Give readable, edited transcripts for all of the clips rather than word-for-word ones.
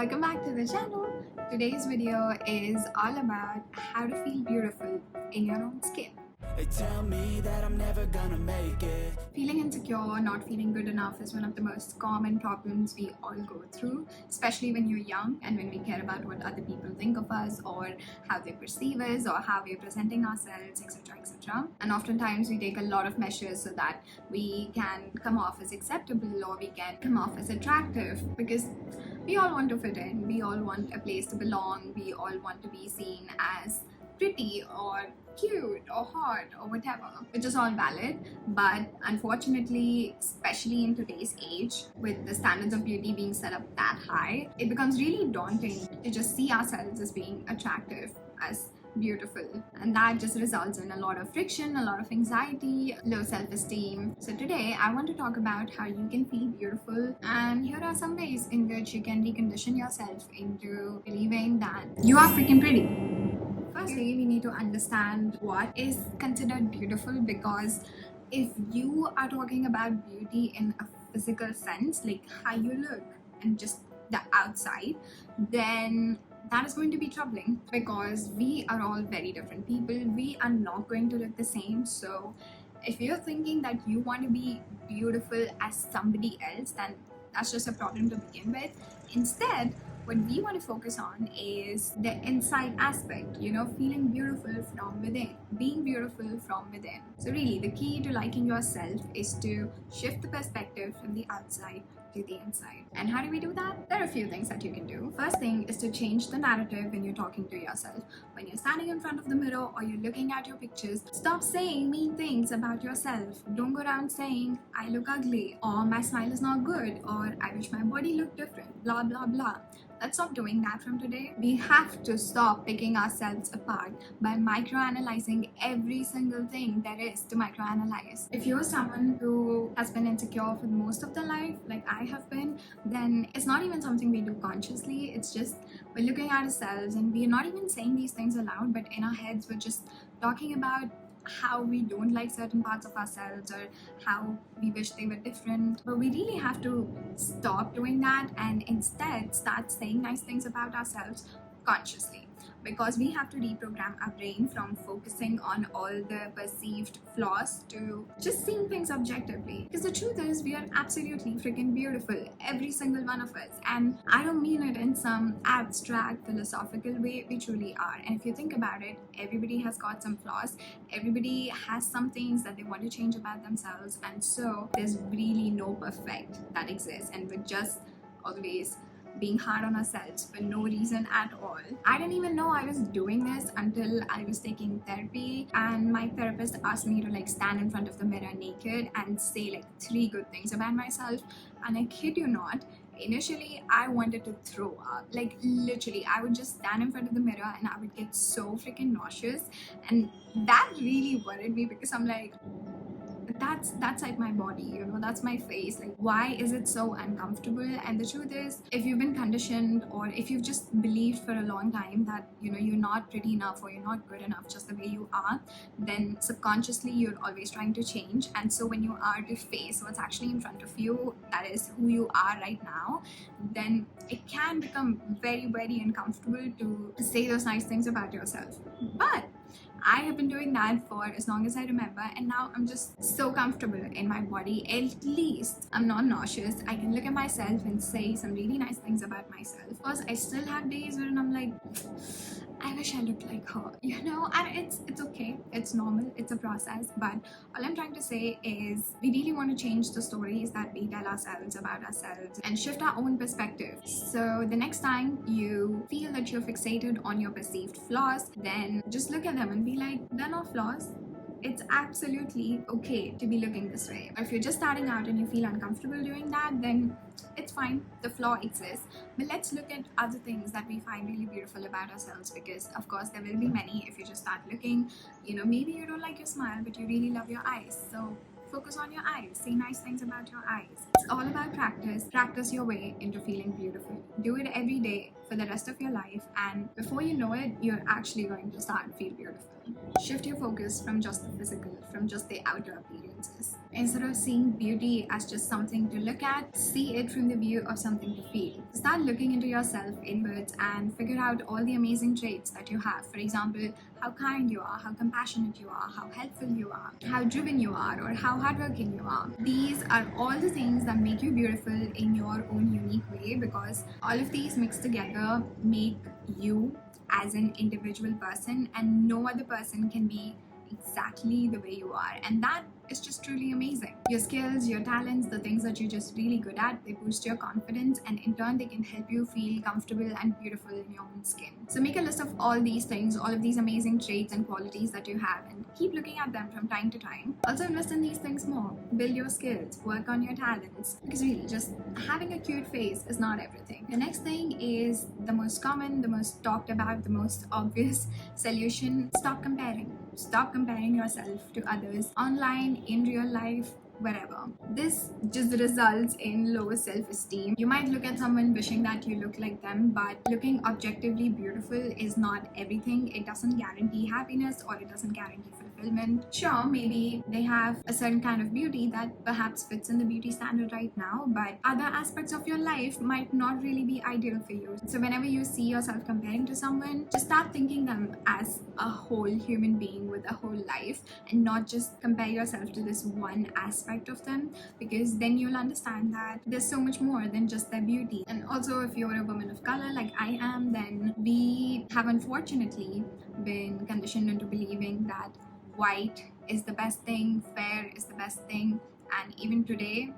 Welcome back to the channel. Today's video is all about how to feel beautiful in your own skin. They tell me that I'm never gonna make it. Feeling insecure, not feeling good enough is one of the most common problems we all go through, especially when you're young and when we care about what other people think of us or how they perceive us or how we're presenting ourselves, etc. etc. And oftentimes we take a lot of measures so that we can come off as acceptable or we can come off as attractive, because we all want to fit in, we all want a place to belong, we all want to be seen as pretty or cute or hot or whatever, which is all valid. But unfortunately, especially in today's age, with the standards of beauty being set up that high, it becomes really daunting to just see ourselves as being attractive, as beautiful, and that just results in a lot of friction, a lot of anxiety, low self-esteem. So today I want to talk about how you can feel beautiful, and here are some ways in which you can recondition yourself into believing that you are freaking pretty. Firstly, we need to understand what is considered beautiful, because if you are talking about beauty in a physical sense, like how you look and just the outside, then that is going to be troubling, because we are all very different people. We are not going to look the same. So if you're thinking that you want to be beautiful as somebody else, then that's just a problem to begin with. Instead, what we want to focus on is the inside aspect, feeling beautiful from within, being beautiful from within. So really, the key to liking yourself is to shift the perspective from the outside to the inside. And how do we do that? There are a few things that you can do. First thing is to change the narrative when you're talking to yourself. When you're standing in front of the mirror or you're looking at your pictures, stop saying mean things about yourself. Don't go around saying, I look ugly, or my smile is not good, or I wish my body looked different, blah blah blah. Let's stop doing that from today. We have to stop picking ourselves apart by microanalyzing every single thing there is to microanalyze. If you're someone who has been insecure for most of their life, like I have been, then it's not even something we do consciously. It's just we're looking at ourselves and we're not even saying these things aloud, but in our heads we're just talking about how we don't like certain parts of ourselves or how we wish they were different. But we really have to stop doing that and instead start saying nice things about ourselves consciously, because we have to reprogram our brain from focusing on all the perceived flaws to just seeing things objectively. Because the truth is, we are absolutely freaking beautiful, every single one of us. And I don't mean it in some abstract philosophical way, we truly are. And if you think about it, everybody has got some flaws, everybody has some things that they want to change about themselves, and so there's really no perfect that exists, and we're just always being hard on ourselves for no reason at all. I didn't even know I was doing this until I was taking therapy, and my therapist asked me to stand in front of the mirror naked and say 3 good things about myself. And I kid you not, initially I wanted to throw up. Literally, I would just stand in front of the mirror and I would get so freaking nauseous, and that really worried me, because I'm like, that's like my body, that's my face. Why is it so uncomfortable? And the truth is, if you've been conditioned, or if you've just believed for a long time that you're not pretty enough or you're not good enough just the way you are, then subconsciously you're always trying to change. And so when you are to face what's actually in front of you, that is who you are right now, then it can become very, very uncomfortable to say those nice things about yourself. But I have been doing that for as long as I remember, and now I'm just so comfortable in my body. At least I'm not nauseous. I can look at myself and say some really nice things about myself. Of course, I still have days when I'm like, I wish I looked like her, and it's okay, it's normal, it's a process. But all I'm trying to say is, we really want to change the stories that we tell ourselves about ourselves and shift our own perspective. So the next time you feel that you're fixated on your perceived flaws, then just look at them and be like, they're not flaws. It's absolutely okay to be looking this way. Or if you're just starting out and you feel uncomfortable doing that, then it's fine, the flaw exists. But let's look at other things that we find really beautiful about ourselves, because of course there will be many if you just start looking. Maybe you don't like your smile, but you really love your eyes, so focus on your eyes, say nice things about your eyes. It's all about practice. Practice your way into feeling beautiful. Do it every day for the rest of your life, and before you know it, you're actually going to start feel beautiful. Shift your focus from just the physical, from just the outer appearances. Instead of seeing beauty as just something to look at, see it from the view of something to feel. Start looking into yourself inwards and figure out all the amazing traits that you have. For example, how kind you are, how compassionate you are, how helpful you are, how driven you are, or how hardworking you are. These are all the things that make you beautiful in your own unique way, because all of these mixed together make you as an individual person, and no other person can be exactly the way you are, and that is just truly amazing. Your skills, your talents, the things that you're just really good at, they boost your confidence, and in turn they can help you feel comfortable and beautiful in your own skin. So make a list of all these things, all of these amazing traits and qualities that you have, and keep looking at them from time to time. Also invest in these things more. Build your skills, work on your talents, because really just having a cute face is not everything. The next thing is the most common, the most talked about, the most obvious solution. Stop comparing. Stop comparing yourself to others online, in real life, wherever. This just results in lower self-esteem. You might look at someone wishing that you look like them, but looking objectively beautiful is not everything. It doesn't guarantee happiness, or it doesn't guarantee fulfillment. Sure, maybe they have a certain kind of beauty that perhaps fits in the beauty standard right now, but other aspects of your life might not really be ideal for you. So whenever you see yourself comparing to someone, just start thinking them as a whole human being with a whole life, and not just compare yourself to this one aspect of them, because then you'll understand that there's so much more than just their beauty. And also, if you're a woman of color like I am, then we have unfortunately been conditioned into believing that white is the best thing, fair is the best thing, and even today,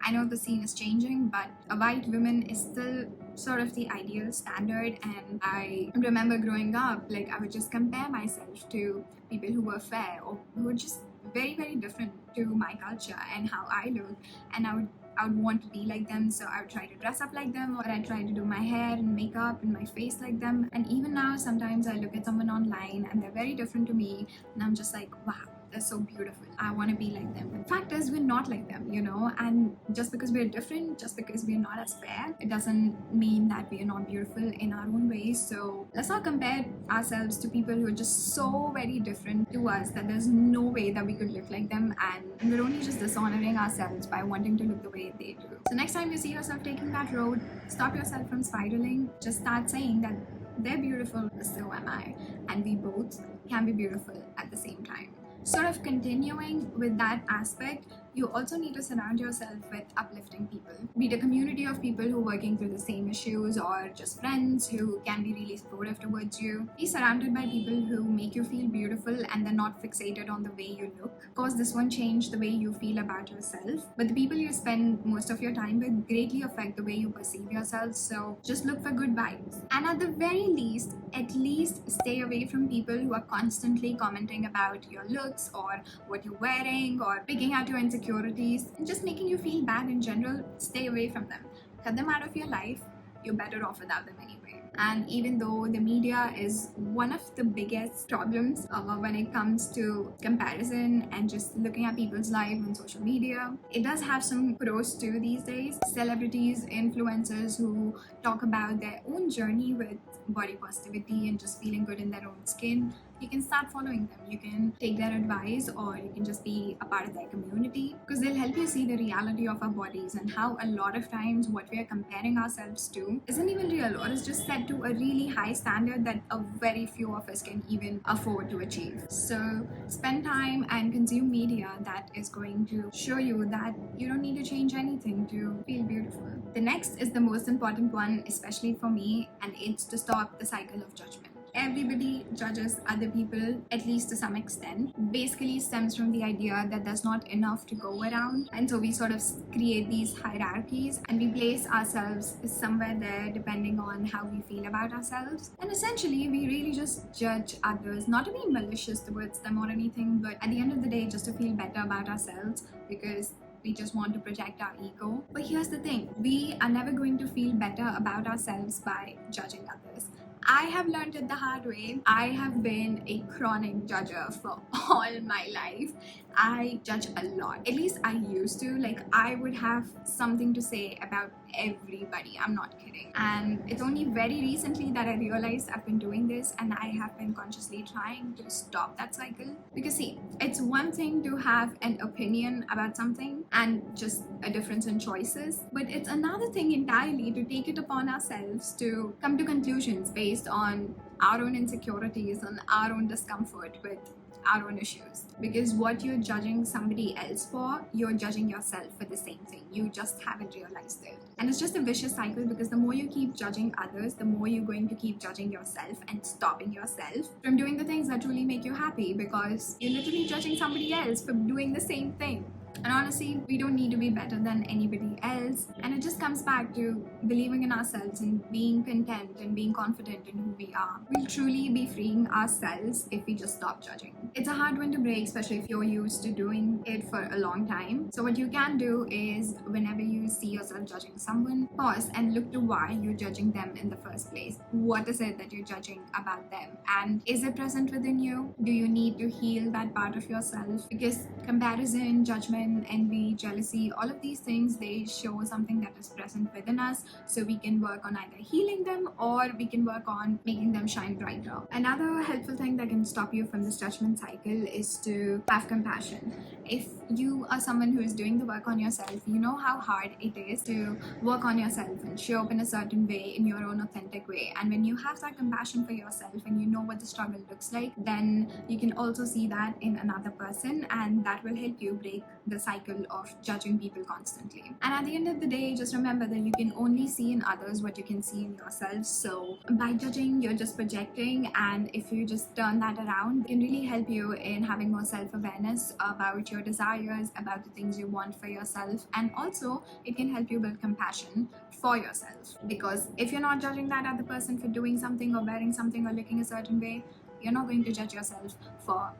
I know the scene is changing, but a white woman is still sort of the ideal standard. And I remember growing up, like, I would just compare myself to people who were fair or who were just very, very different to my culture and how I look, and I would want to be like them, so I would try to dress up like them, or I'd try to do my hair and makeup and my face like them. And even now, sometimes I look at someone online and they're very different to me, and I'm just like, wow, they're so beautiful. I want to be like them. The fact is, we're not like them, and just because we're different, just because we're not as fair, it doesn't mean that we are not beautiful in our own ways. So let's not compare ourselves to people who are just so very different to us that there's no way that we could look like them, and we're only just dishonoring ourselves by wanting to look the way they do. So next time you see yourself taking that road, stop yourself from spiraling. Just start saying that they're beautiful, so am I, and we both can be beautiful at the same time. Sort of continuing with that aspect, you also need to surround yourself with uplifting people. Be it a community of people who are working through the same issues, or just friends who can be really supportive towards you. Be surrounded by people who make you feel beautiful and they're not fixated on the way you look. Of course, this won't change the way you feel about yourself, but the people you spend most of your time with greatly affect the way you perceive yourself. So just look for good vibes. And at the very least, at least stay away from people who are constantly commenting about your looks or what you're wearing, or picking at your insecurities and just making you feel bad in general. Stay away from them. Cut them out of your life. You're better off without them anyway. And even though the media is one of the biggest problems when it comes to comparison and just looking at people's lives on social media, it does have some pros too these days. Celebrities, influencers who talk about their own journey with body positivity and just feeling good in their own skin, you can start following them. You can take their advice, or you can just be a part of their community, because they'll help you see the reality of our bodies and how a lot of times what we are comparing ourselves to isn't even real, or is just set to a really high standard that a very few of us can even afford to achieve. So spend time and consume media that is going to show you that you don't need to change anything to feel beautiful. The next is the most important one, especially for me, and it's to stop the cycle of judgment. Everybody judges other people, at least to some extent. Basically stems from the idea that there's not enough to go around, and so we sort of create these hierarchies and we place ourselves somewhere there depending on how we feel about ourselves. And essentially we really just judge others, not to be malicious towards them or anything, but at the end of the day just to feel better about ourselves, because we just want to project our ego. But here's the thing, we are never going to feel better about ourselves by judging others. I have learned it the hard way. I have been a chronic judger for all my life, I judge a lot. At least I used to. Like, I would have something to say about everybody. I'm not kidding. And it's only very recently that I realized I've been doing this, and I have been consciously trying to stop that cycle. Because see, it's one thing to have an opinion about something and just a difference in choices, but it's another thing entirely to take it upon ourselves to come to conclusions based on our own insecurities and our own discomfort with our own issues. Because what you're judging somebody else for, you're judging yourself for the same thing. You just haven't realized it. And it's just a vicious cycle, because the more you keep judging others, the more you're going to keep judging yourself and stopping yourself from doing the things that truly make you happy, because you're literally judging somebody else for doing the same thing. And honestly, we don't need to be better than anybody else. And it just comes back to believing in ourselves and being content and being confident in who we are. We'll truly be freeing ourselves if we just stop judging. It's a hard one to break, especially if you're used to doing it for a long time. So what you can do is, whenever you see yourself judging someone, pause and look to why you're judging them in the first place. What is it that you're judging about them? And is it present within you? Do you need to heal that part of yourself? Because comparison, judgment, envy, jealousy, all of these things, they show something that is present within us, so we can work on either healing them or we can work on making them shine brighter. Another helpful thing that can stop you from this judgment cycle is to have compassion. If you are someone who is doing the work on yourself, you know how hard it is to work on yourself and show up in a certain way, in your own authentic way. And when you have that compassion for yourself and you know what the struggle looks like, then you can also see that in another person, and that will help you break the cycle of judging people constantly. And at the end of the day, just remember that you can only see in others what you can see in yourself. So by judging, you're just projecting, and if you just turn that around, it can really help you in having more self-awareness about your desires, about the things you want for yourself, and also it can help you build compassion for yourself. Because if you're not judging that other person for doing something or wearing something or looking a certain way, you're not going to judge yourself for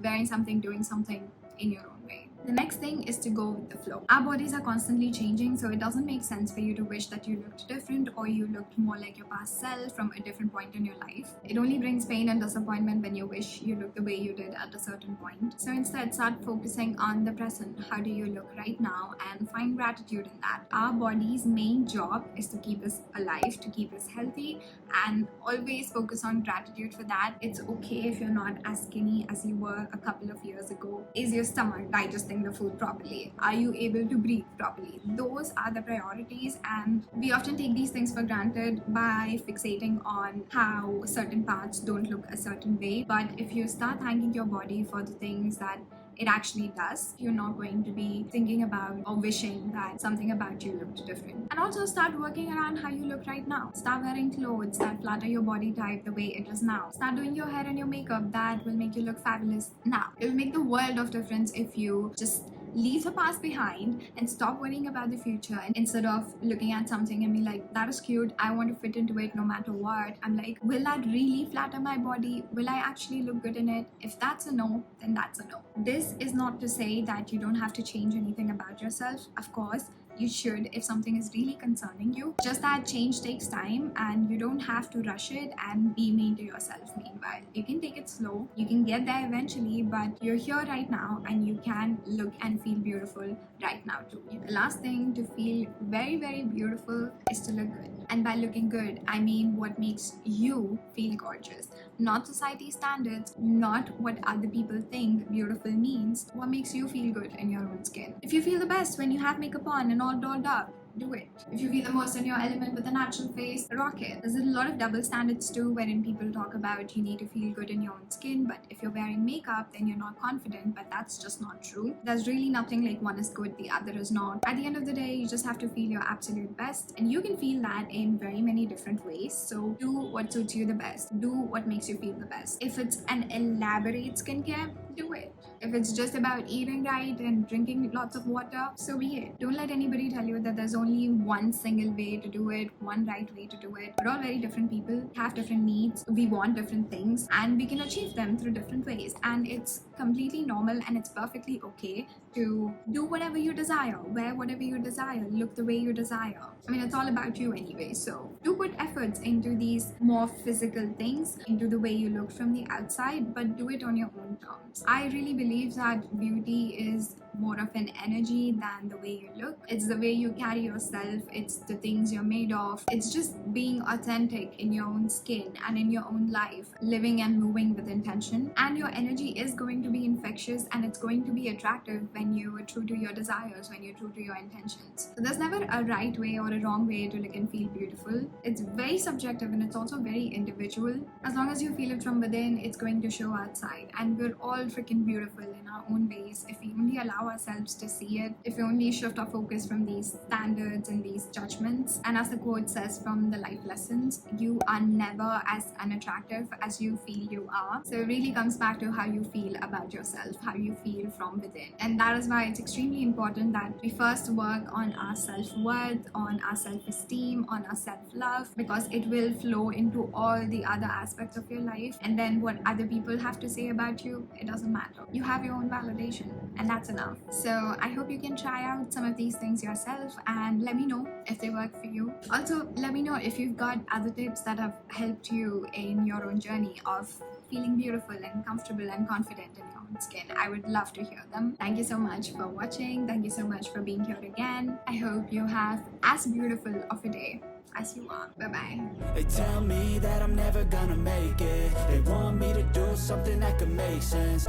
wearing something, doing something in your own way. The next thing is to go with the flow. Our bodies are constantly changing, so it doesn't make sense for you to wish that you looked different or you looked more like your past self from a different point in your life. It only brings pain and disappointment when you wish you looked the way you did at a certain point. So instead, start focusing on the present. How do you look right now? And find gratitude in that. Our body's main job is to keep us alive, to keep us healthy, and always focus on gratitude for that. It's okay if you're not as skinny as you were a couple of years ago. Is your stomach digesting the food properly? Are you able to breathe properly? Those are the priorities, and we often take these things for granted by fixating on how certain parts don't look a certain way. But if you start thanking your body for the things that it actually does, you're not going to be thinking about or wishing that something about you looked different. And also start working around how you look right now. Start wearing clothes that flatter your body type the way it is now. Start doing your hair and your makeup that will make you look fabulous now. It will make the world of difference if you just leave the past behind and stop worrying about the future, and instead of looking at something and be like, that is cute, I want to fit into it no matter what, I'm like, will that really flatter my body? Will I actually look good in it? If that's a no, then that's a no. This is not to say that you don't have to change anything about yourself. Of course you should, if something is really concerning you. Just that change takes time, and you don't have to rush it and be mean to yourself meanwhile. You can take it slow, you can get there eventually, but you're here right now and you can look and feel beautiful right now too. The last thing to feel very, very beautiful is to look good. And by looking good, I mean what makes you feel gorgeous. Not society standards, not what other people think beautiful means. What makes you feel good in your own skin. If you feel the best when you have makeup on and all dolled up, do it. If you feel the most in your element with a natural face, rock it. There's a lot of double standards too, wherein people talk about you need to feel good in your own skin, but if you're wearing makeup, then you're not confident, but that's just not true. There's really nothing like one is good, the other is not. At the end of the day, you just have to feel your absolute best, and you can feel that in very many different ways. So do what suits you the best. Do what makes you feel the best. If it's an elaborate skincare, do it. If it's just about eating right and drinking lots of water, so be it. Don't let anybody tell you that there's only one single way to do it, one right way to do it. We're all very different people, have different needs, we want different things, and we can achieve them through different ways. And it's completely normal and it's perfectly okay to do whatever you desire, wear whatever you desire, look the way you desire. I mean, it's all about you anyway. So do put efforts into these more physical things, into the way you look from the outside, but do it on your own terms. I really believe that beauty is more of an energy than the way you look. It's the way you carry yourself, it's the things you're made of, it's just being authentic in your own skin and in your own life, living and moving with intention. And your energy is going to be infectious and it's going to be attractive when you are true to your desires, when you're true to your intentions. So there's never a right way or a wrong way to look and feel beautiful. It's very subjective and it's also very individual. As long as you feel it from within, it's going to show outside. And we're all freaking beautiful in our own ways if we only allow ourselves to see it, if we only shift our focus from these standards and these judgments. And as the quote says from the life lessons, you are never as unattractive as you feel you are. So it really comes back to how you feel about yourself, how you feel from within. And that is why it's extremely important that we first work on our self-worth, on our self-esteem, on our self-love, because it will flow into all the other aspects of your life. And then what other people have to say about you, it doesn't matter. You have your own validation and that's enough. So I hope you can try out some of these things yourself and let me know if they work for you. Also, let me know if you've got other tips that have helped you in your own journey of feeling beautiful and comfortable and confident in your own skin. I would love to hear them. Thank you so much for watching. Thank you so much for being here again. I hope you have as beautiful of a day as you are. Bye-bye. They tell me that I'm never gonna make it. They want me to do something that could make sense.